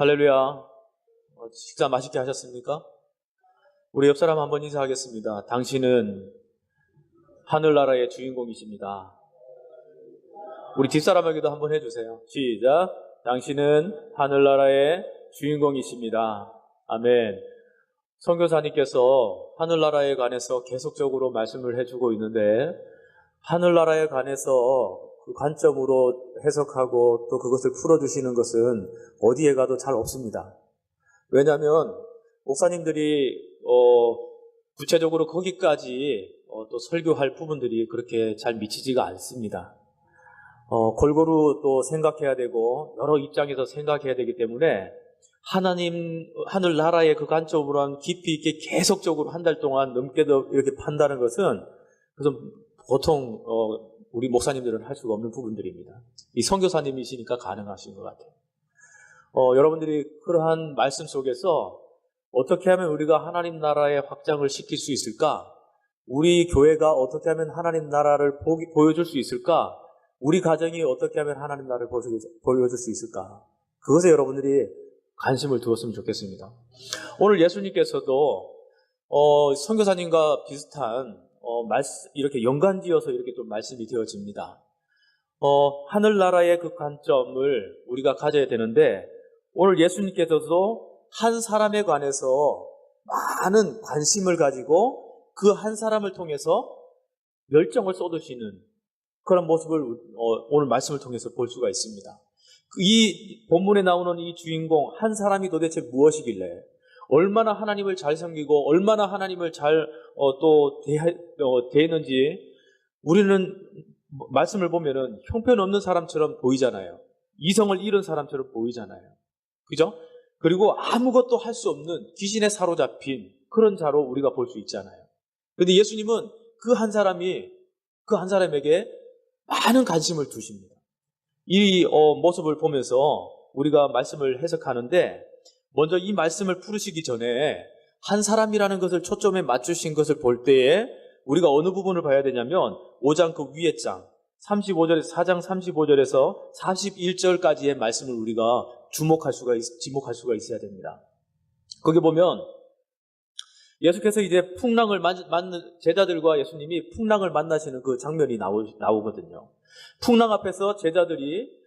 할렐루야. 식사 맛있게 하셨습니까? 우리 옆 사람 한번 인사하겠습니다. 당신은 하늘나라의 주인공이십니다. 우리 뒷사람에게도 한번 해주세요. 시작. 당신은 하늘나라의 주인공이십니다. 아멘. 선교사님께서 하늘나라에 관해서 계속적으로 말씀을 해주고 있는데, 하늘나라에 관해서 그 관점으로 해석하고 또 그것을 풀어주시는 것은 어디에 가도 잘 없습니다. 왜냐하면 목사님들이 구체적으로 거기까지 또 설교할 부분들이 그렇게 잘 미치지가 않습니다. 골고루 또 생각해야 되고 여러 입장에서 생각해야 되기 때문에 하늘나라의 그 관점으로 깊이 있게 계속적으로 한 달 동안 넘게도 이렇게 판다는 것은 보통 우리 목사님들은 할 수가 없는 부분들입니다. 이 선교사님이시니까 가능하신 것 같아요. 여러분들이 그러한 말씀 속에서 어떻게 하면 우리가 하나님 나라의 확장을 시킬 수 있을까? 우리 교회가 어떻게 하면 하나님 나라를 보여줄 수 있을까? 우리 가정이 어떻게 하면 하나님 나라를 보여줄 수 있을까? 그것에 여러분들이 관심을 두었으면 좋겠습니다. 오늘 예수님께서도 선교사님과 비슷한 이렇게 연관지어서 이렇게 좀 말씀이 되어집니다. 하늘나라의 그 관점을 우리가 가져야 되는데, 오늘 예수님께서도 한 사람에 관해서 많은 관심을 가지고 그 한 사람을 통해서 열정을 쏟으시는 그런 모습을 오늘 말씀을 통해서 볼 수가 있습니다. 이 본문에 나오는 이 주인공 한 사람이 도대체 무엇이길래 얼마나 하나님을 잘 섬기고 얼마나 하나님을 잘 대했는지 우리는 말씀을 보면은 형편없는 사람처럼 보이잖아요. 이성을 잃은 사람처럼 보이잖아요. 그죠? 그리고 아무것도 할 수 없는 귀신에 사로잡힌 그런 자로 우리가 볼 수 있잖아요. 그런데 예수님은 그 한 사람에게 많은 관심을 두십니다. 이 모습을 보면서 우리가 말씀을 해석하는데, 먼저 이 말씀을 풀으시기 전에 한 사람이라는 것을 초점에 맞추신 것을 볼 때에 우리가 어느 부분을 봐야 되냐면 5장 그 위에 장 4장 35절에서 41절까지의 말씀을 우리가 지목할 수가 있어야 됩니다. 거기 보면 예수께서 이제 풍랑을 맞는 제자들과 예수님이 풍랑을 만나시는 그 장면이 나오거든요. 풍랑 앞에서 제자들이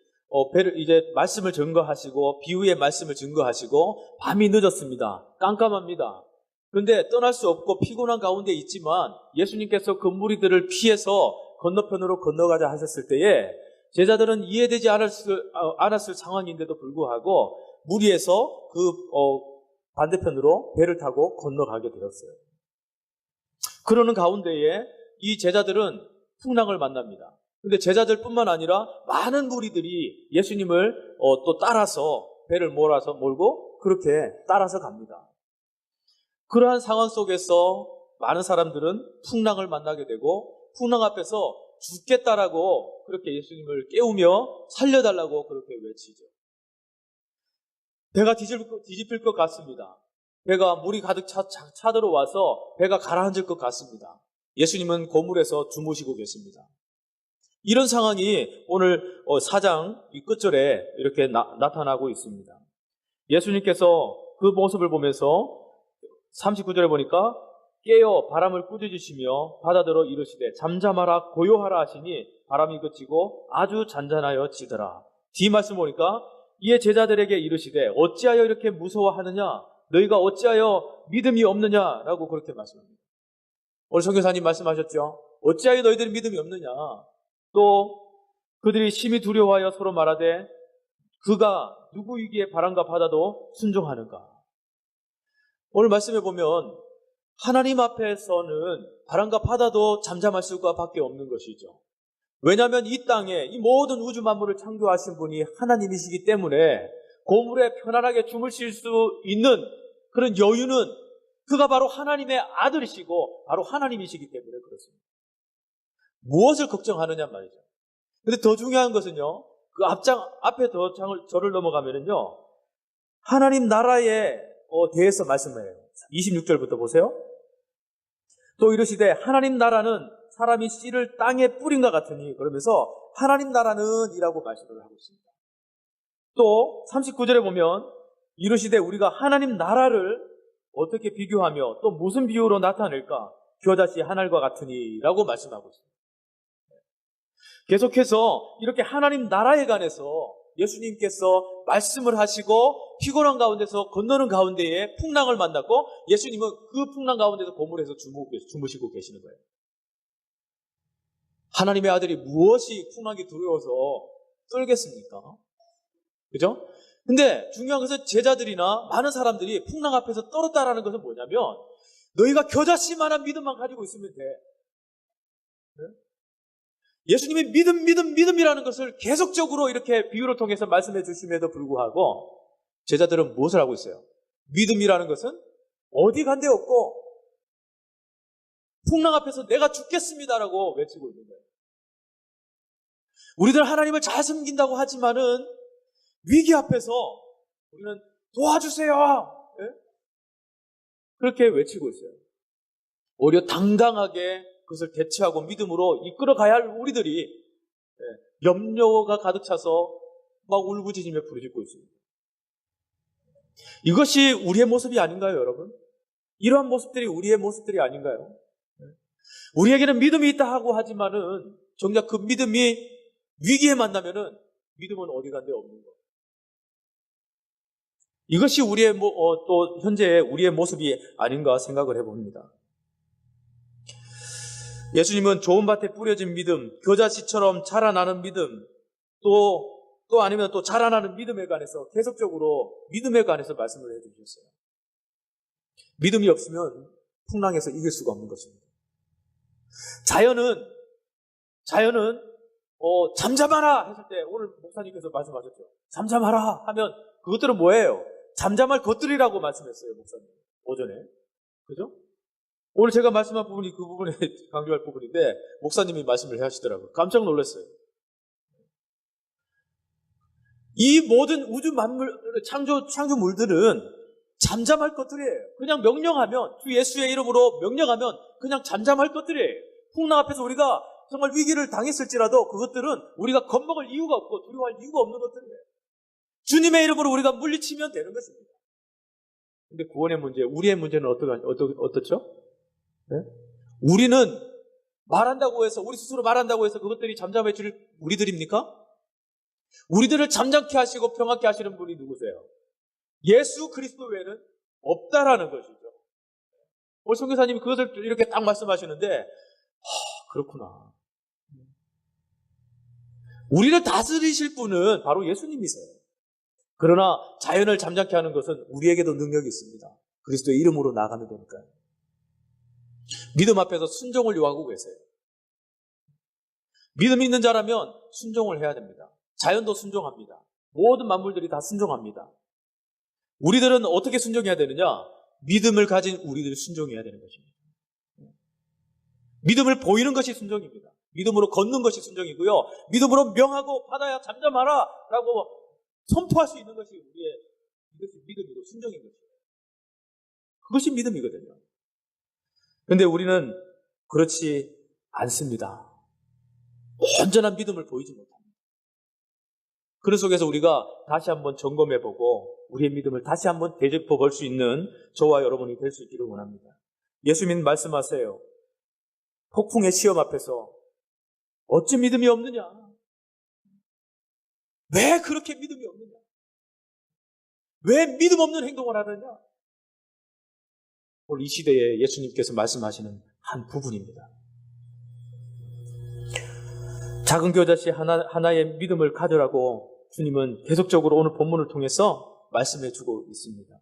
배를 이제 말씀을 증거하시고 비유의 말씀을 증거하시고 밤이 늦었습니다. 깜깜합니다. 그런데 떠날 수 없고 피곤한 가운데 있지만 예수님께서 그 무리들을 피해서 건너편으로 건너가자 하셨을 때에 제자들은 이해되지 않았을 상황인데도 불구하고 무리해서 그 반대편으로 배를 타고 건너가게 되었어요. 그러는 가운데에 이 제자들은 풍랑을 만납니다. 근데 제자들뿐만 아니라 많은 무리들이 예수님을 또 따라서 배를 몰고 그렇게 따라서 갑니다. 그러한 상황 속에서 많은 사람들은 풍랑을 만나게 되고 풍랑 앞에서 죽겠다라고 그렇게 예수님을 깨우며 살려달라고 그렇게 외치죠. 배가 뒤집힐 것 같습니다. 배가 물이 가득 차들어와서 배가 가라앉을 것 같습니다. 예수님은 고물에서 주무시고 계십니다. 이런 상황이 오늘 4장 이 끝절에 이렇게 나타나고 있습니다. 예수님께서 그 모습을 보면서 39절에 보니까 깨어 바람을 꾸짖으시며 바다더러 이르시되 잠잠하라 고요하라 하시니 바람이 그치고 아주 잔잔하여 지더라. 뒤 말씀 보니까 이에 제자들에게 이르시되 어찌하여 이렇게 무서워하느냐, 너희가 어찌하여 믿음이 없느냐라고 그렇게 말씀합니다. 오늘 선교사님 말씀하셨죠. 어찌하여 너희들이 믿음이 없느냐. 또 그들이 심히 두려워하여 서로 말하되 그가 누구이기에 바람과 바다도 순종하는가. 오늘 말씀해 보면 하나님 앞에서는 바람과 바다도 잠잠할 수밖에 없는 것이죠. 왜냐하면 이 땅에 이 모든 우주 만물을 창조하신 분이 하나님이시기 때문에 고물에 편안하게 주무실 수 있는 그런 여유는 그가 바로 하나님의 아들이시고 바로 하나님이시기 때문에 그렇습니다. 무엇을 걱정하느냐 말이죠. 근데 더 중요한 것은요, 그 앞에 절을 넘어가면은요, 하나님 나라에 대해서 말씀해요. 26절부터 보세요. 또 이르시되 하나님 나라는 사람이 씨를 땅에 뿌린 것 같으니, 그러면서 하나님 나라는 이라고 말씀을 하고 있습니다. 또 39절에 보면 이르시되 우리가 하나님 나라를 어떻게 비교하며 또 무슨 비유로 나타낼까? 겨자씨 한 알과 같으니 라고 말씀하고 있습니다. 계속해서 이렇게 하나님 나라에 관해서 예수님께서 말씀을 하시고 피곤한 가운데서 건너는 가운데에 풍랑을 만났고 예수님은 그 풍랑 가운데서 고물에서 주무시고 계시는 거예요. 하나님의 아들이 무엇이 풍랑이 두려워서 떨겠습니까? 그죠? 근데 중요한 것은 제자들이나 많은 사람들이 풍랑 앞에서 떨었다라는 것은 뭐냐면 너희가 겨자씨만한 믿음만 가지고 있으면 돼. 예수님이 믿음이라는 것을 계속적으로 이렇게 비유를 통해서 말씀해 주심에도 불구하고 제자들은 무엇을 하고 있어요? 믿음이라는 것은 어디 간 데 없고 풍랑 앞에서 내가 죽겠습니다라고 외치고 있는 거예요. 우리들 하나님을 잘 섬긴다고 하지만은 위기 앞에서 우리는 도와주세요. 예? 그렇게 외치고 있어요. 오히려 당당하게 그것을 대처하고 믿음으로 이끌어가야 할 우리들이 염려가 가득 차서 막 울부짖으며 부르짖고 있습니다. 이것이 우리의 모습이 아닌가요, 여러분? 이러한 모습들이 우리의 모습들이 아닌가요? 우리에게는 믿음이 있다 하고 하지만은 정작 그 믿음이 위기에 만나면은 믿음은 어디 간 데 없는 거예요. 이것이 우리의 또 현재의 우리의 모습이 아닌가 생각을 해봅니다. 예수님은 좋은 밭에 뿌려진 믿음, 겨자씨처럼 자라나는 믿음, 또 아니면 또 자라나는 믿음에 관해서 계속적으로 믿음에 관해서 말씀을 해주셨어요. 믿음이 없으면 풍랑에서 이길 수가 없는 것입니다. 자연은 잠잠하라 했을 때 오늘 목사님께서 말씀하셨죠. 잠잠하라 하면 그것들은 뭐예요? 잠잠할 것들이라고 말씀했어요, 목사님. 오전에. 그죠? 오늘 제가 말씀한 부분이 그 부분에 강조할 부분인데 목사님이 말씀을 하시더라고요. 깜짝 놀랐어요. 이 모든 우주 만물, 창조물들은 잠잠할 것들이에요. 그냥 명령하면, 주 예수의 이름으로 명령하면 그냥 잠잠할 것들이에요. 풍랑 앞에서 우리가 정말 위기를 당했을지라도 그것들은 우리가 겁먹을 이유가 없고 두려워할 이유가 없는 것들이에요. 주님의 이름으로 우리가 물리치면 되는 것입니다. 근데 구원의 문제, 우리의 문제는 어떻죠? 네? 우리는 말한다고 해서, 우리 스스로 말한다고 해서 그것들이 잠잠해질 우리들입니까? 우리들을 잠잠케 하시고 평안케 하시는 분이 누구세요? 예수 그리스도 외에는 없다라는 것이죠. 오늘 선교사님이 그것을 이렇게 딱 말씀하시는데, 그렇구나. 우리를 다스리실 분은 바로 예수님이세요. 그러나 자연을 잠잠케 하는 것은 우리에게도 능력이 있습니다. 그리스도의 이름으로 나가면 되니까요. 믿음 앞에서 순종을 요하고 계세요. 믿음 있는 자라면 순종을 해야 됩니다. 자연도 순종합니다. 모든 만물들이 다 순종합니다. 우리들은 어떻게 순종해야 되느냐? 믿음을 가진 우리들이 순종해야 되는 것입니다. 믿음을 보이는 것이 순종입니다. 믿음으로 걷는 것이 순종이고요. 믿음으로 명하고 바다야 잠잠하라 라고 선포할 수 있는 것이 이것이 믿음이고 순종인 것이에요. 그것이 믿음이거든요. 그런데 우리는 그렇지 않습니다. 온전한 믿음을 보이지 못합니다. 그런 속에서 우리가 다시 한번 점검해보고 우리의 믿음을 다시 한번 되짚어볼 수 있는 저와 여러분이 될 수 있기를 원합니다. 예수님 말씀하세요. 폭풍의 시험 앞에서 어찌 믿음이 없느냐? 왜 그렇게 믿음이 없느냐? 왜 믿음 없는 행동을 하느냐? 오늘 이 시대에 예수님께서 말씀하시는 한 부분입니다. 작은 겨자씨 하나의 믿음을 가져라고 주님은 계속적으로 오늘 본문을 통해서 말씀해 주고 있습니다.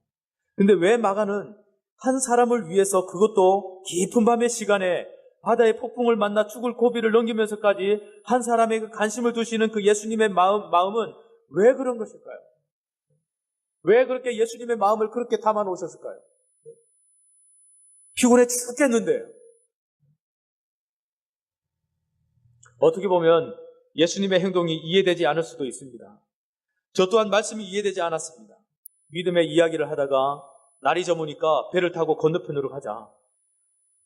근데 왜 마가는 한 사람을 위해서 그것도 깊은 밤의 시간에 바다의 폭풍을 만나 죽을 고비를 넘기면서까지 한 사람에게 관심을 두시는 그 예수님의 마음은 왜 그런 것일까요? 왜 그렇게 예수님의 마음을 그렇게 담아 놓으셨을까요? 피곤해 죽겠는데. 어떻게 보면 예수님의 행동이 이해되지 않을 수도 있습니다. 저 또한 말씀이 이해되지 않았습니다. 믿음의 이야기를 하다가 날이 저무니까 배를 타고 건너편으로 가자.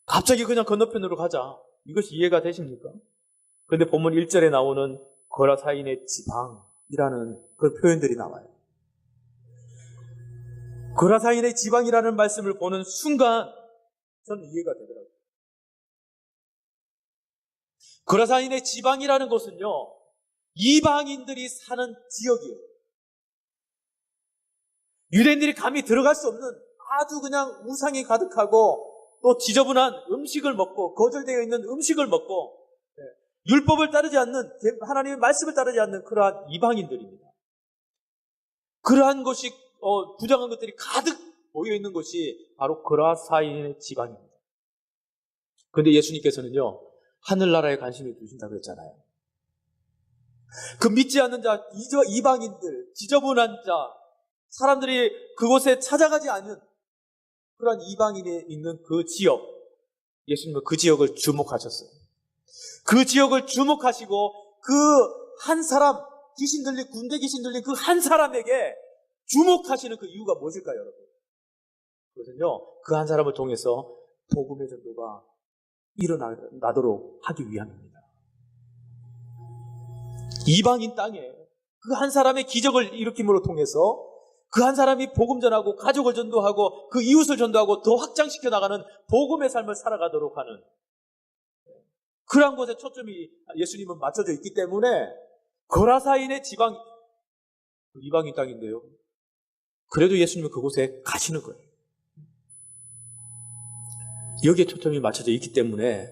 갑자기 그냥 건너편으로 가자. 이것이 이해가 되십니까? 그런데 본문 1절에 나오는 거라사인의 지방이라는 그런 표현들이 나와요. 거라사인의 지방이라는 말씀을 보는 순간 저는 이해가 되더라고요. 거라사인의 지방이라는 것은요, 이방인들이 사는 지역이에요. 유대인들이 감히 들어갈 수 없는 아주 그냥 우상이 가득하고 또 지저분한 음식을 먹고 거절되어 있는 음식을 먹고 율법을 따르지 않는, 하나님의 말씀을 따르지 않는 그러한 이방인들입니다. 그러한 것이 부정한 것들이 가득 모여있는 것이 바로 거라사인의 지방입니다. 그런데 예수님께서는요, 하늘나라에 관심을 두신다고 했잖아요. 그 믿지 않는 자, 이방인들, 지저분한 자, 사람들이 그곳에 찾아가지 않는 그런 이방인이 있는 그 지역, 예수님은 그 지역을 주목하셨어요. 그 지역을 주목하시고 그 한 사람, 귀신 들린, 군대 귀신 들린 그 한 사람에게 주목하시는 그 이유가 무엇일까요, 여러분? 그것은요, 그 한 사람을 통해서 복음의 전도가 일어나도록 하기 위함입니다. 이방인 땅에 그 한 사람의 기적을 일으킴으로 통해서 그 한 사람이 복음 전하고 가족을 전도하고 그 이웃을 전도하고 더 확장시켜 나가는 복음의 삶을 살아가도록 하는 그러한 곳에 초점이 예수님은 맞춰져 있기 때문에 거라사인의 지방, 이방인 땅인데요. 그래도 예수님은 그곳에 가시는 거예요. 여기에 초점이 맞춰져 있기 때문에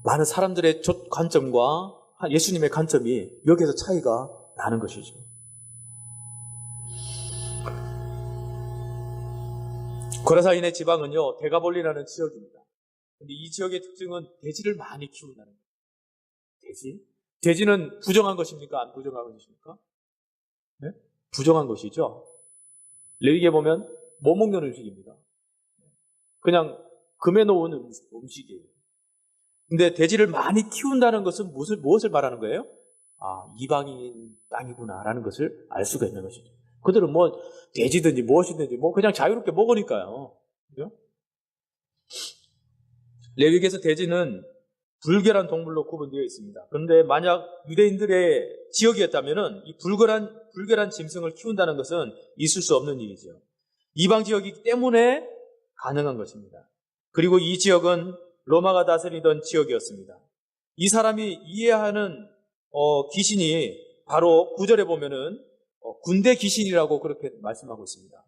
많은 사람들의 관점과 예수님의 관점이 여기에서 차이가 나는 것이죠. 거라사인의 지방은요, 데가볼리라는 지역입니다. 근데 이 지역의 특징은 돼지를 많이 키운다는 거예요. 돼지는 부정한 것입니까? 안 부정한 것입니까? 네? 부정한 것이죠. 레위기에 보면 못 먹는 음식입니다. 그냥 금해 놓은 음식이에요. 근데 돼지를 많이 키운다는 것은 무엇을 말하는 거예요? 이방인 땅이구나라는 것을 알 수가 있는 것이죠. 그들은 돼지든지 무엇이든지 그냥 자유롭게 먹으니까요. 그죠? 레위기에서 돼지는 불결한 동물로 구분되어 있습니다. 그런데 만약 유대인들의 지역이었다면 이 불결한 짐승을 키운다는 것은 있을 수 없는 일이죠. 이방 지역이기 때문에 가능한 것입니다. 그리고 이 지역은 로마가 다스리던 지역이었습니다. 이 사람이 이해하는 귀신이 바로 9절에 보면은 군대 귀신이라고 그렇게 말씀하고 있습니다.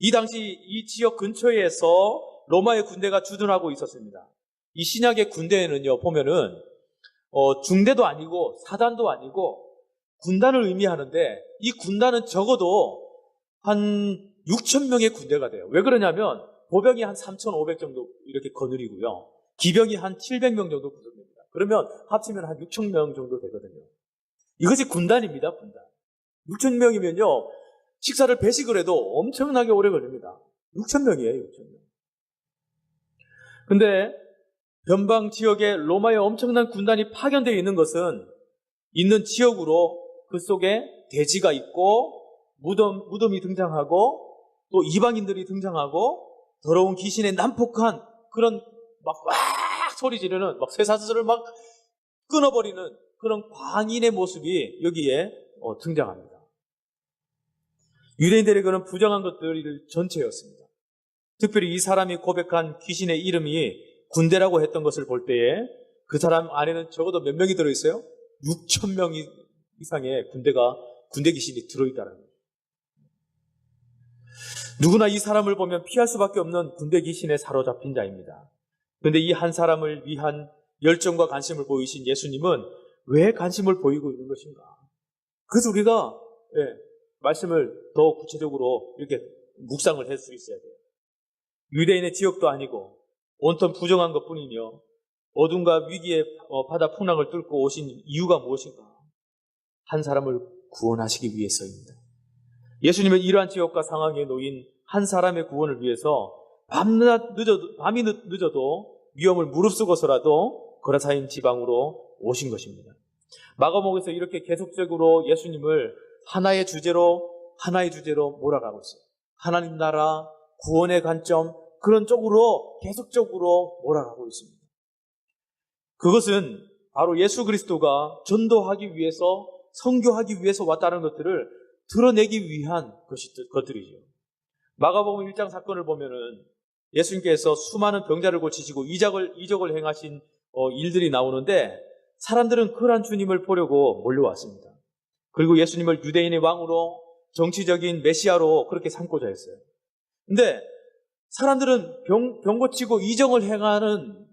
이 당시 이 지역 근처에서 로마의 군대가 주둔하고 있었습니다. 이 신약의 군대에는요, 보면은 중대도 아니고 사단도 아니고 군단을 의미하는데 이 군단은 적어도 한 6천 명의 군대가 돼요. 왜 그러냐면 보병이 한 3,500 정도 이렇게 거느리고요. 기병이 한 700명 정도 구성됩니다. 그러면 합치면 한 6천 명 정도 되거든요. 이것이 군단입니다, 군단. 6천 명이면요, 식사를 배식을 해도 엄청나게 오래 걸립니다. 6천 명이에요, 6천 명. 근데 변방 지역에 로마의 엄청난 군단이 파견되어 있는 것은 있는 지역으로 그 속에 돼지가 있고 무덤이 등장하고 또 이방인들이 등장하고 더러운 귀신의 난폭한 그런 막 소리 지르는 쇠사슬을 막 끊어버리는 그런 광인의 모습이 여기에 등장합니다. 유대인들에게는 부정한 것들 전체였습니다. 특별히 이 사람이 고백한 귀신의 이름이 군대라고 했던 것을 볼 때에 그 사람 안에는 적어도 몇 명이 들어있어요? 6천 명 이상의 군대 귀신이 들어있다는 거예요. 누구나 이 사람을 보면 피할 수밖에 없는 군대 귀신에 사로잡힌 자입니다. 그런데 이 한 사람을 위한 열정과 관심을 보이신 예수님은 왜 관심을 보이고 있는 것인가? 그래서 우리가 말씀을 더 구체적으로 이렇게 묵상을 할 수 있어야 돼요. 유대인의 지역도 아니고 온통 부정한 것뿐이며 어둠과 위기의 바다 풍랑을 뚫고 오신 이유가 무엇인가? 한 사람을 구원하시기 위해서입니다. 예수님은 이러한 지역과 상황에 놓인 한 사람의 구원을 위해서 밤이 늦어도 위험을 무릅쓰고서라도 거라사인 지방으로 오신 것입니다. 마가복음에서 이렇게 계속적으로 예수님을 하나의 주제로 몰아가고 있어요. 하나님 나라, 구원의 관점, 그런 쪽으로 계속적으로 몰아가고 있습니다. 그것은 바로 예수 그리스도가 전도하기 위해서, 선교하기 위해서 왔다는 것들을 드러내기 위한 것들이죠. 마가복음 1장 사건을 보면은 예수님께서 수많은 병자를 고치시고 이적을 행하신 일들이 나오는데 사람들은 그러한 주님을 보려고 몰려왔습니다. 그리고 예수님을 유대인의 왕으로 정치적인 메시아로 그렇게 삼고자 했어요. 근데 사람들은 병 고치고 이적을 행하는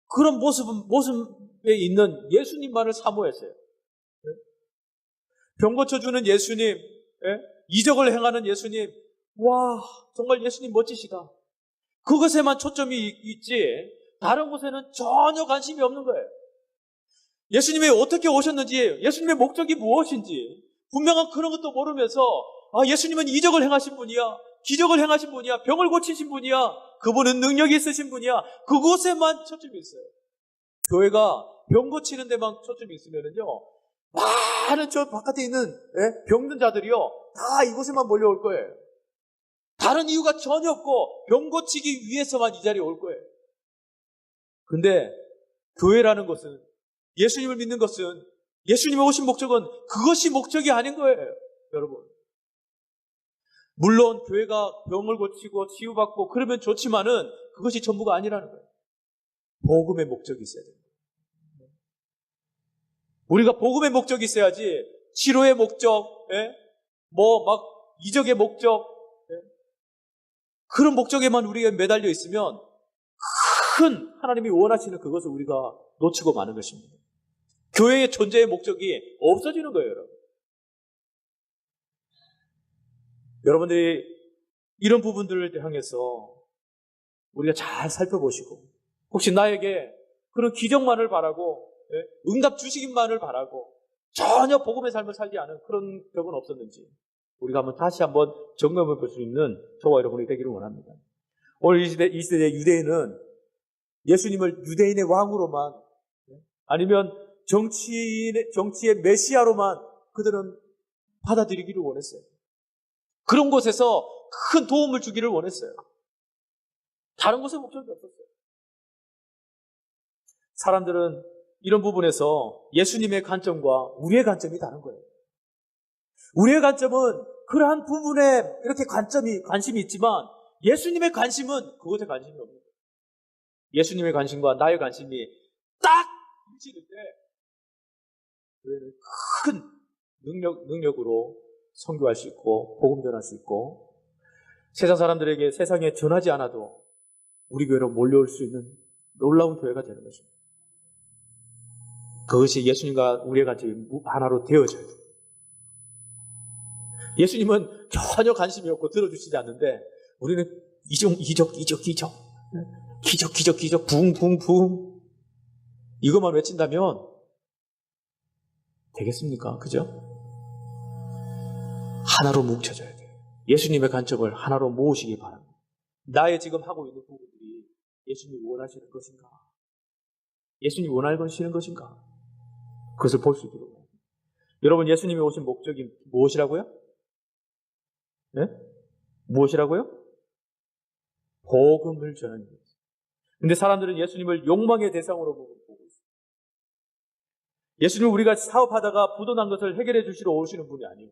그런 모습에 있는 예수님만을 사모했어요. 병 고쳐주는 예수님, 이적을 행하는 예수님, 와, 정말 예수님 멋지시다. 그것에만 초점이 있지 다른 곳에는 전혀 관심이 없는 거예요. 예수님이 어떻게 오셨는지, 예수님의 목적이 무엇인지 분명한 그런 것도 모르면서 예수님은 이적을 행하신 분이야, 기적을 행하신 분이야, 병을 고치신 분이야, 그분은 능력이 있으신 분이야, 그곳에만 초점이 있어요. 교회가 병 고치는 데만 초점이 있으면은요, 많은 저 바깥에 있는 병든 자들이요 다 이곳에만 몰려올 거예요. 다른 이유가 전혀 없고 병 고치기 위해서만 이 자리에 올 거예요. 근데 교회라는 것은, 예수님을 믿는 것은, 예수님이 오신 목적은 그것이 목적이 아닌 거예요, 여러분. 물론 교회가 병을 고치고 치유받고 그러면 좋지만은 그것이 전부가 아니라는 거예요. 복음의 목적이 있어야 돼요. 우리가 복음의 목적이 있어야지 치료의 목적, 이적의 목적, 그런 목적에만 우리가 매달려 있으면 큰 하나님이 원하시는 그것을 우리가 놓치고 마는 것입니다. 교회의 존재의 목적이 없어지는 거예요, 여러분. 여러분들이 이런 부분들을 향해서 우리가 잘 살펴보시고, 혹시 나에게 그런 기적만을 바라고 응답 주시기만을 바라고 전혀 복음의 삶을 살지 않은 그런 적은 없었는지 우리가 다시 한번 점검해 볼 수 있는 저와 여러분이 되기를 원합니다. 오늘 이 시대 유대인은 예수님을 유대인의 왕으로만, 아니면 정치의 메시아로만 그들은 받아들이기를 원했어요. 그런 곳에서 큰 도움을 주기를 원했어요. 다른 곳에 목적이 없었어요. 사람들은 이런 부분에서 예수님의 관점과 우리의 관점이 다른 거예요. 우리의 관점은 그러한 부분에 이렇게 관심이 있지만 예수님의 관심은 그것에 관심이 없는 거예요. 예수님의 관심과 나의 관심이 딱 일치될 때 교회는 큰 능력으로 선교할 수 있고 복음 전할 수 있고 세상 사람들에게 세상에 전하지 않아도 우리 교회로 몰려올 수 있는 놀라운 교회가 되는 것입니다. 그것이 예수님과 우리의 관점이 하나로 되어져야 돼요. 예수님은 전혀 관심이 없고 들어주시지 않는데 우리는 기적 붕 이것만 외친다면 되겠습니까? 그죠? 하나로 뭉쳐져야 돼요. 예수님의 관점을 하나로 모으시기 바랍니다. 나의 지금 하고 있는 부분들이 예수님이 원하시는 것인가? 예수님이 원하시는 것인가? 그것을 볼 수 있도록 합니다. 여러분, 예수님이 오신 목적이 무엇이라고요? 네? 무엇이라고요? 복음을 전하는 것입니다. 근데 사람들은 예수님을 욕망의 대상으로 보고 있어요. 예수님은 우리가 사업하다가 부도난 것을 해결해 주시러 오시는 분이 아니에요.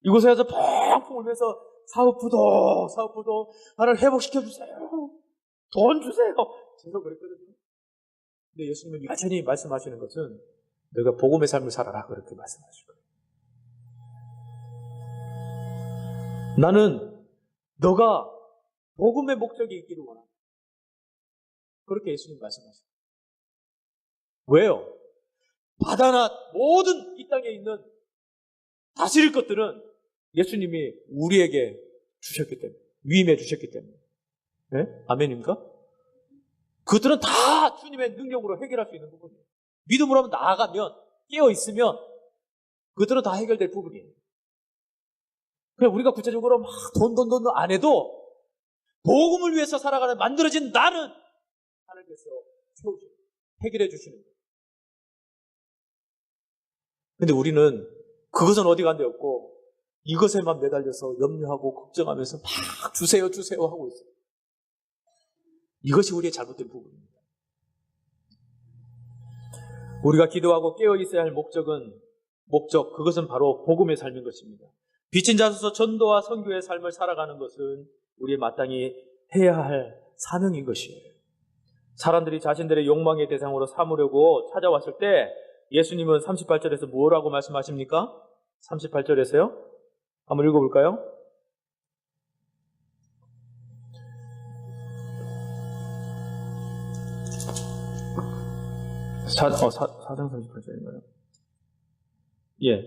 이곳에 와서 펑펑 울면서 사업 부도 나를 회복시켜 주세요. 돈 주세요. 계속 그랬거든요. 근데 예수님은 여전히 말씀하시는 것은 너가 복음의 삶을 살아라, 그렇게 말씀하실 거예요. 나는 너가 복음의 목적이 있기를 원한다. 그렇게 예수님 말씀하십니다. 왜요? 바다나 모든 이 땅에 있는 다스릴 것들은 예수님이 우리에게 주셨기 때문에, 위임해 주셨기 때문에. 네? 아멘입니까? 그것들은 다 주님의 능력으로 해결할 수 있는 부분이에요. 믿음으로 나아가면, 깨어있으면 그것들은 다 해결될 부분이에요. 그냥 우리가 구체적으로 막 돈 안 해도 복음을 위해서 살아가는 만들어진 나는 하나님께서 채우시고 해결해 주시는 거예요. 근데 우리는 그것은 어디 간 데 없고 이것에만 매달려서 염려하고 걱정하면서 막 주세요 하고 있어요. 이것이 우리의 잘못된 부분입니다. 우리가 기도하고 깨어 있어야 할 그것은 바로 복음의 삶인 것입니다. 빚진 자로서 전도와 선교의 삶을 살아가는 것은 우리의 마땅히 해야 할 사명인 것이에요. 사람들이 자신들의 욕망의 대상으로 삼으려고 찾아왔을 때 예수님은 38절에서 뭐라고 말씀하십니까? 38절에서요? 한번 읽어볼까요? 사장 38절인가요? 예.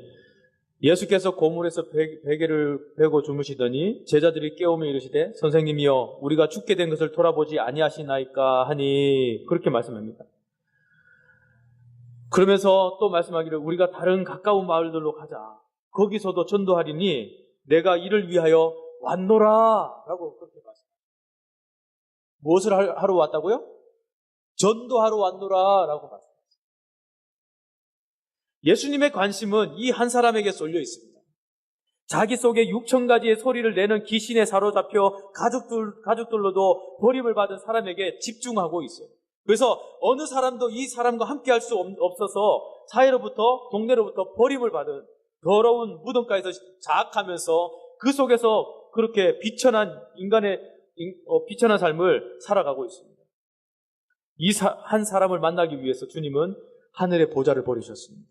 예수께서 고물에서 베개를 베고 주무시더니 제자들이 깨우며 이르시되 선생님이여 우리가 죽게 된 것을 돌아보지 아니하시나이까 하니 그렇게 말씀합니다. 그러면서 또 말씀하기를 우리가 다른 가까운 마을들로 가자. 거기서도 전도하리니 내가 이를 위하여 왔노라 라고 그렇게 말씀합니다. 무엇을 하러 왔다고요? 전도하러 왔노라 라고 말씀합니다. 예수님의 관심은 이 한 사람에게 쏠려 있습니다. 자기 속에 6,000가지의 소리를 내는 귀신에 사로잡혀 가족들로도 버림을 받은 사람에게 집중하고 있어요. 그래서 어느 사람도 이 사람과 함께 할 수 없어서 사회로부터, 동네로부터 버림을 받은 더러운 무덤가에서 자악하면서 그 속에서 그렇게 비천한 비천한 삶을 살아가고 있습니다. 이 한 사람을 만나기 위해서 주님은 하늘의 보좌를 버리셨습니다.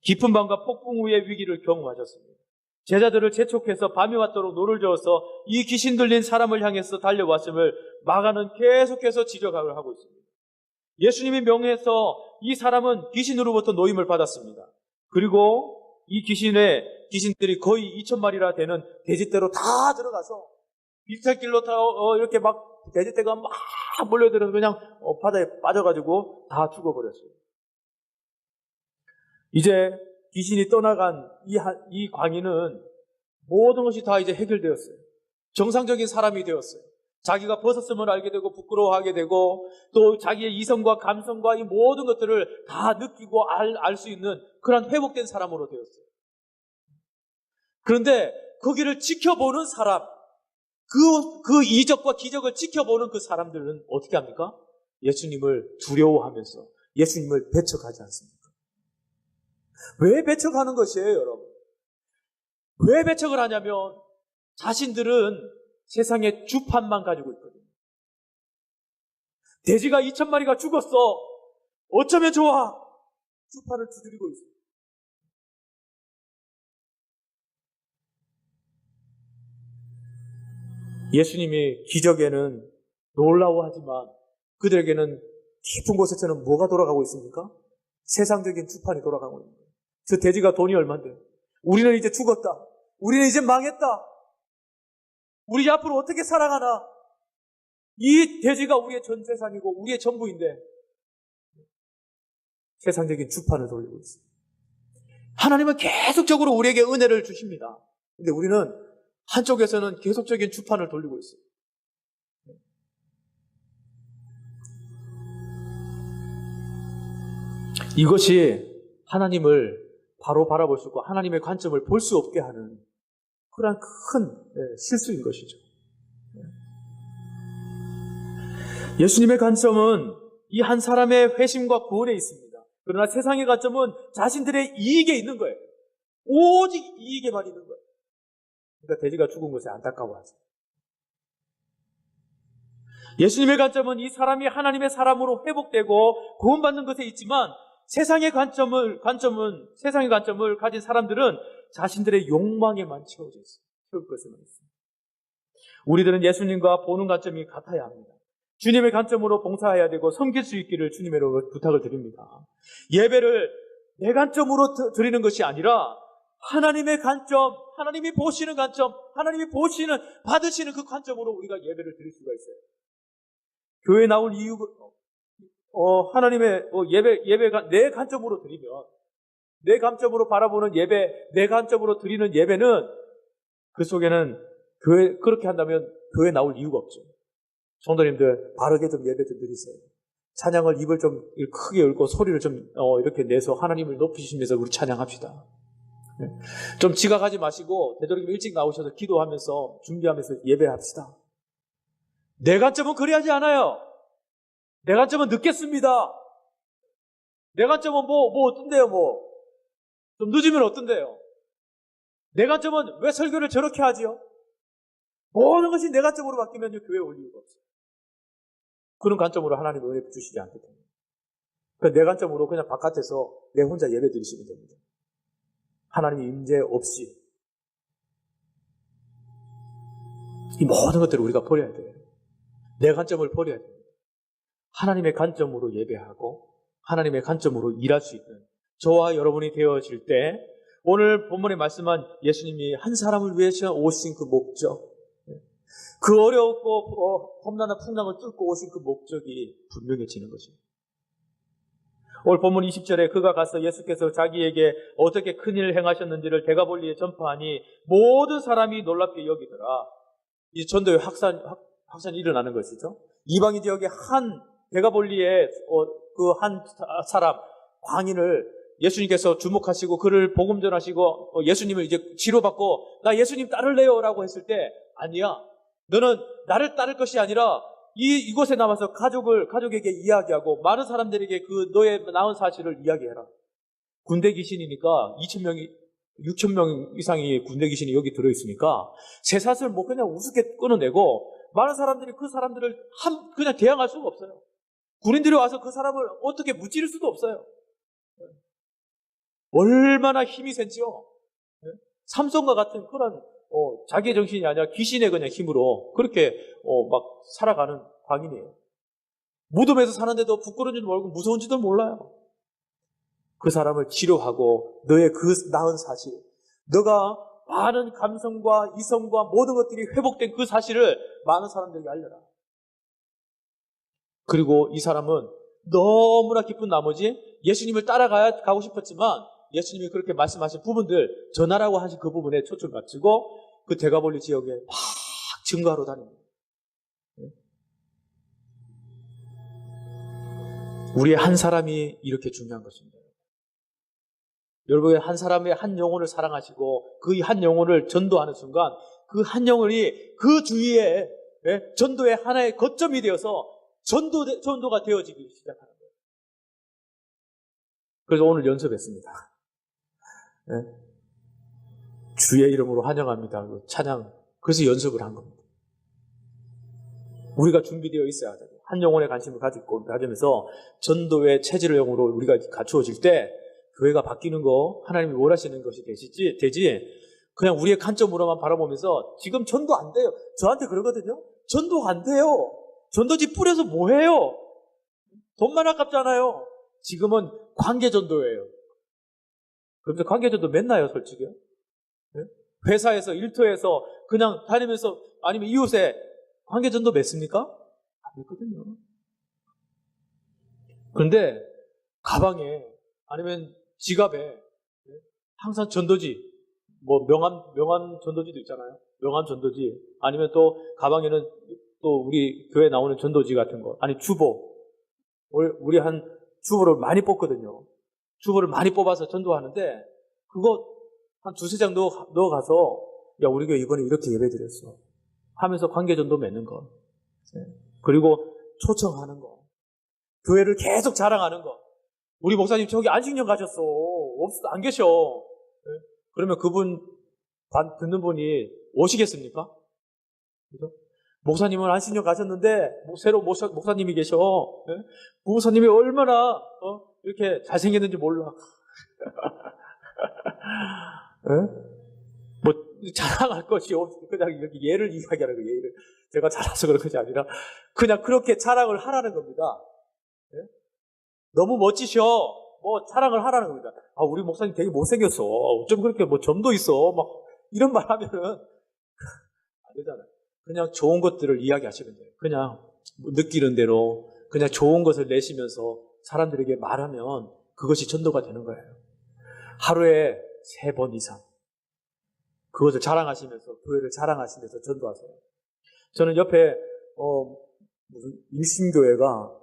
깊은 밤과 폭풍 후의 위기를 경험하셨습니다. 제자들을 재촉해서 밤이 왔도록 노를 저어서 이 귀신 들린 사람을 향해서 달려왔음을 마가는 계속해서 지적을 하고 있습니다. 예수님이 명해서 이 사람은 귀신으로부터 노임을 받았습니다. 그리고 이 귀신들이 거의 2,000마리나 되는 돼지떼로 다 들어가서 비탈길로 다 이렇게 막 돼지떼가 막 몰려들어서 그냥 바다에 빠져가지고 다 죽어버렸어요. 이제 귀신이 떠나간 이 광인은 모든 것이 다 이제 해결되었어요. 정상적인 사람이 되었어요. 자기가 벗었음을 알게 되고 부끄러워하게 되고 또 자기의 이성과 감성과 이 모든 것들을 다 느끼고 알 수 있는 그런 회복된 사람으로 되었어요. 그런데 거기를 지켜보는 사람, 그 이적과 기적을 지켜보는 그 사람들은 어떻게 합니까? 예수님을 두려워하면서 예수님을 배척하지 않습니까? 왜 배척하는 것이에요, 여러분? 왜 배척을 하냐면 자신들은 세상에 주판만 가지고 있거든요. 돼지가 2,000마리가 죽었어. 어쩌면 좋아. 주판을 두드리고 있어요. 예수님이 기적에는 놀라워하지만 그들에게는 깊은 곳에서는 뭐가 돌아가고 있습니까? 세상적인 주판이 돌아가고 있는 거예요. 저 돼지가 돈이 얼만데? 우리는 이제 죽었다. 우리는 이제 망했다. 우리 앞으로 어떻게 살아가나? 이 돼지가 우리의 전 재산이고 우리의 전부인데 세상적인 주판을 돌리고 있습니다. 하나님은 계속적으로 우리에게 은혜를 주십니다. 근데 우리는 한쪽에서는 계속적인 주판을 돌리고 있어요. 이것이 하나님을 바로 바라볼 수 없고 하나님의 관점을 볼 수 없게 하는 그런 큰 실수인 것이죠. 예수님의 관점은 이 한 사람의 회심과 구원에 있습니다. 그러나 세상의 관점은 자신들의 이익에 있는 거예요. 오직 이익에만 있는 거예요. 그러니까 돼지가 죽은 것에 안타까워하죠. 예수님의 관점은 이 사람이 하나님의 사람으로 회복되고 구원받는 것에 있지만 세상의 관점을 가진 사람들은 자신들의 욕망에만 채워져 있어요. 채울 것에만 있습니다. 우리들은 예수님과 보는 관점이 같아야 합니다. 주님의 관점으로 봉사해야 되고 섬길 수 있기를 주님으로 부탁을 드립니다. 예배를 내 관점으로 드리는 것이 아니라 하나님의 관점, 하나님이 보시는 관점, 하나님이 받으시는 그 관점으로 우리가 예배를 드릴 수가 있어요. 교회에 나올 이유가 하나님의 예배가 내 관점으로 드리면, 내 관점으로 바라보는 예배, 내 관점으로 드리는 예배는 그 속에는 그렇게 한다면 교회에 나올 이유가 없죠. 성도님들 바르게 좀 예배 좀 드리세요. 찬양을 입을 좀 크게 열고 소리를 좀 이렇게 내서 하나님을 높이시면서 우리 찬양합시다. 좀 지각하지 마시고 되도록이면 일찍 나오셔서 기도하면서 준비하면서 예배합시다. 내 관점은 그리하지 않아요. 내 관점은 늦겠습니다. 내 관점은 뭐 어떤데요, 좀 늦으면 어떤데요? 내 관점은 왜 설교를 저렇게 하지요? 모든 것이 내 관점으로 바뀌면 교회에 올 이유가 없어요. 그런 관점으로 하나님 은혜 주시지 않기 때문에. 그러니까 내 관점으로 그냥 바깥에서 내 혼자 예배 드리시면 됩니다. 하나님의 임재 없이. 이 모든 것들을 우리가 버려야 돼요. 내 관점을 버려야 돼요. 하나님의 관점으로 예배하고 하나님의 관점으로 일할 수 있는 저와 여러분이 되어질 때 오늘 본문에 말씀한 예수님이 한 사람을 위해서 오신 그 목적, 그 어렵고 험난한 풍랑을 뚫고 오신 그 목적이 분명해지는 것입니다. 오늘 본문 20절에 그가 가서 예수께서 자기에게 어떻게 큰일을 행하셨는지를 데가볼리에 전파하니 모든 사람이 놀랍게 여기더라. 이 전도의 확산이 일어나는 것이죠. 이방인 지역의 한 데가볼리의 그 한 사람 광인을 예수님께서 주목하시고 그를 복음 전하시고 예수님을 이제 치료받고 나 예수님 따를래요라고 했을 때 아니야. 너는 나를 따를 것이 아니라 이곳에 남아서 가족에게 이야기하고 많은 사람들에게 그 너의 나은 사실을 이야기해라. 군대 귀신이니까 6,000명 이상의 군대 귀신이 여기 들어있으니까 쇠사슬 뭐 그냥 우습게 끊어내고 많은 사람들이 그 사람들을 그냥 대항할 수가 없어요. 군인들이 와서 그 사람을 어떻게 무찌를 수도 없어요. 얼마나 힘이 센지요. 삼손과 같은 그런 자기의 정신이 아니라 귀신의 그냥 힘으로 그렇게 막 살아가는 광인이에요. 무덤에서 사는데도 부끄러운지도 모르고 무서운지도 몰라요. 그 사람을 치료하고 너의 그 나은 사실, 너가 많은 감성과 이성과 모든 것들이 회복된 그 사실을 많은 사람들에게 알려라. 그리고 이 사람은 너무나 기쁜 나머지 예수님을 따라가고 싶었지만 예수님이 그렇게 말씀하신 부분들, 전하라고 하신 그 부분에 초점을 맞추고 그 데가볼리 지역에 막 증거하러 다닙니다. 우리의 한 사람이 이렇게 중요한 것입니다. 여러분의 한 사람의 한 영혼을 사랑하시고 그 한 영혼을 전도하는 순간 그 한 영혼이 그 주위에 전도의 하나의 거점이 되어서 전도가 되어지기 시작하는 거예요. 그래서 오늘 연습했습니다. 주의 이름으로 환영합니다. 찬양. 그래서 연습을 한 겁니다. 우리가 준비되어 있어야 되고 한 영혼에 관심을 가지면서 전도의 체질형으로 우리가 갖추어질 때 교회가 바뀌는 거 하나님이 원하시는 것이 되지 그냥 우리의 관점으로만 바라보면서 지금 전도 안 돼요. 저한테 그러거든요. 전도 안 돼요. 전도지 뿌려서 뭐 해요? 돈만 아깝잖아요. 지금은 관계전도예요. 그런데 관계전도 맨날 해요, 솔직히. 회사에서, 일터에서 그냥 다니면서 아니면 이웃에 관계전도 맺습니까? 안 맺거든요. 그런데 가방에 아니면 지갑에 항상 전도지, 뭐 명함 전도지도 있잖아요. 명함 전도지. 아니면 또 가방에는 또 우리 교회 나오는 전도지 같은 거. 아니 주보. 우리 한 주보를 많이 뽑거든요. 주보를 많이 뽑아서 전도하는데 그거 한 두세 장 넣어가서 야 우리 교회 이번에 이렇게 예배 드렸어 하면서 관계전도 맺는 거. 그리고 초청하는 거. 교회를 계속 자랑하는 거. 우리 목사님 저기 안식년 가셨어. 안 계셔. 그러면 그분 듣는 분이 오시겠습니까? 그죠? 목사님은 안식년 가셨는데 새로 목사님이 계셔. 목사님이 얼마나 이렇게 잘생겼는지 몰라. 뭐 자랑할 것이 없어. 그냥 이렇게 예를 이야기하는 거예요. 예를. 제가 잘해서 그런 것이 아니라 그냥 그렇게 자랑을 하라는 겁니다. 너무 멋지셔. 뭐 자랑을 하라는 겁니다. 아 우리 목사님 되게 못생겼어. 어쩜 그렇게 뭐 점도 있어. 막 이런 말 하면은 안 되잖아요. 그냥 좋은 것들을 이야기하시면 돼요. 그냥 느끼는 대로 그냥 좋은 것을 내시면서 사람들에게 말하면 그것이 전도가 되는 거예요. 하루에 3번 이상 그것을 자랑하시면서 교회를 자랑하시면서 전도하세요. 저는 옆에 무슨 일신교회가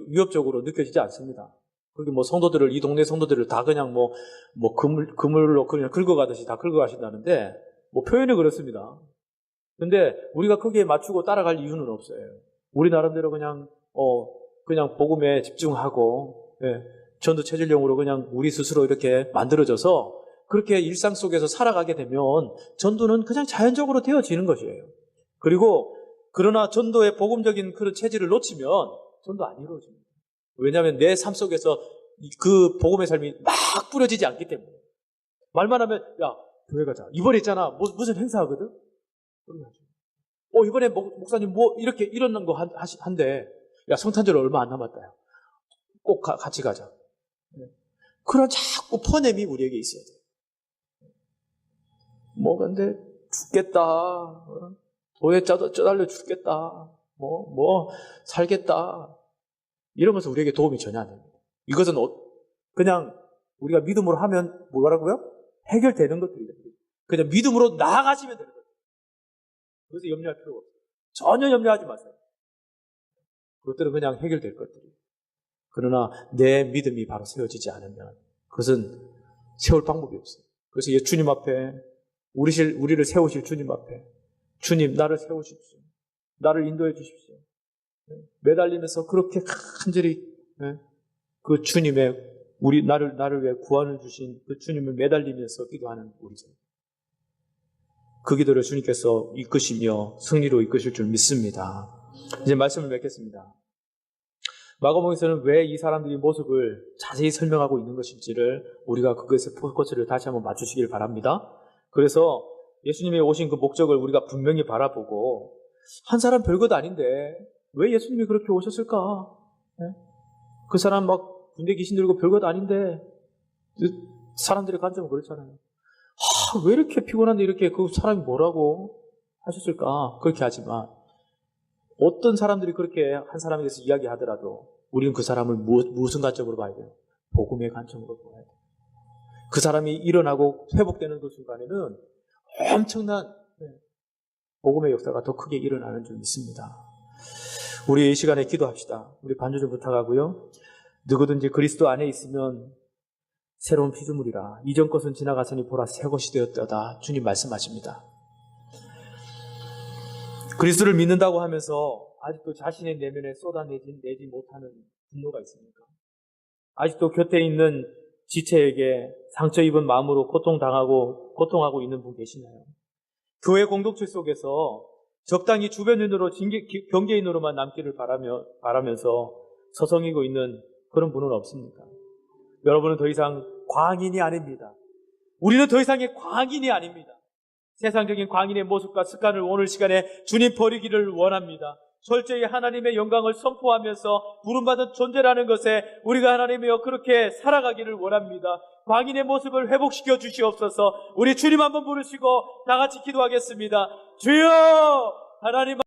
위협적으로 느껴지지 않습니다. 그게 뭐 성도들을 이 동네 성도들을 다 그냥 뭐 그물로 그냥 긁어가듯이 다 긁어가신다는데 뭐 표현이 그렇습니다. 근데 우리가 거기에 맞추고 따라갈 이유는 없어요. 우리 나름대로 그냥 복음에 집중하고 전도 체질용으로 그냥 우리 스스로 이렇게 만들어져서 그렇게 일상 속에서 살아가게 되면 전도는 그냥 자연적으로 되어지는 것이에요. 그리고 그러나 전도의 복음적인 그런 체질을 놓치면 전도 안 이루어집니다. 왜냐하면 내 삶 속에서 그 복음의 삶이 막 뿌려지지 않기 때문에. 말만 하면 야 교회 가자. 이번에 있잖아 무슨 행사하거든. 이번에 목사님 뭐 이렇게 이런 거 한대. 야 성탄절 얼마 안 남았다. 꼭 같이 가자. 그런 자꾸 퍼냄이 우리에게 있어야 돼. 근데 죽겠다. 도에 쪼달려 죽겠다. 살겠다. 이러면서 우리에게 도움이 전혀 안 됩니다. 이것은 그냥 우리가 믿음으로 하면 뭐라고요? 해결되는 것들이죠. 그냥 믿음으로 나아가시면 되는 거예요. 그래서 염려할 필요가 없어요. 전혀 염려하지 마세요. 그것들은 그냥 해결될 것들이에요. 그러나 내 믿음이 바로 세워지지 않으면 그것은 세울 방법이 없어요. 그래서 주님 앞에 우리를 세우실 주님 앞에 주님 나를 세우십시오. 나를 인도해 주십시오. 매달리면서 그렇게 간절히 그 주님의 나를 위해 구원을 주신 그 주님을 매달리면서 기도하는 우리죠. 그 기도를 주님께서 이끄시며 승리로 이끄실 줄 믿습니다. 이제 말씀을 맺겠습니다. 마가복음에서는 왜 이 사람들의 모습을 자세히 설명하고 있는 것인지를 우리가 그것의 포커스를 다시 한번 맞추시길 바랍니다. 그래서 예수님이 오신 그 목적을 우리가 분명히 바라보고 한 사람 별것 아닌데 왜 예수님이 그렇게 오셨을까? 그 사람 막 군대 귀신 들고 별것 아닌데 사람들의 관점은 그렇잖아요. 왜 이렇게 피곤한데 이렇게 그 사람이 뭐라고 하셨을까? 그렇게 하지만 어떤 사람들이 그렇게 한 사람에 대해서 이야기하더라도 우리는 그 사람을 무슨 관점으로 봐야 돼요? 복음의 관점으로 봐야 돼요. 그 사람이 일어나고 회복되는 그 순간에는 엄청난 복음의 역사가 더 크게 일어나는 줄 믿습니다. 우리 이 시간에 기도합시다. 우리 반주 좀 부탁하고요. 누구든지 그리스도 안에 있으면 새로운 피조물이라 이전 것은 지나갔으니 보라 새 것이 되었다. 주님 말씀하십니다. 그리스도를 믿는다고 하면서 아직도 자신의 내면에 쏟아내지 못하는 분노가 있습니까? 아직도 곁에 있는 지체에게 상처 입은 마음으로 고통하고 있는 분 계시나요? 교회 공동체 속에서 적당히 주변인으로 경계인으로만 남기를 바라면서 서성이고 있는 그런 분은 없습니까? 여러분은 더 이상 광인이 아닙니다. 우리는 더 이상의 광인이 아닙니다. 세상적인 광인의 모습과 습관을 오늘 시간에 주님 버리기를 원합니다. 철저히 하나님의 영광을 선포하면서 부름받은 존재라는 것에 우리가 하나님이여 그렇게 살아가기를 원합니다. 광인의 모습을 회복시켜 주시옵소서. 우리 주님 한번 부르시고 다 같이 기도하겠습니다. 주여 하나님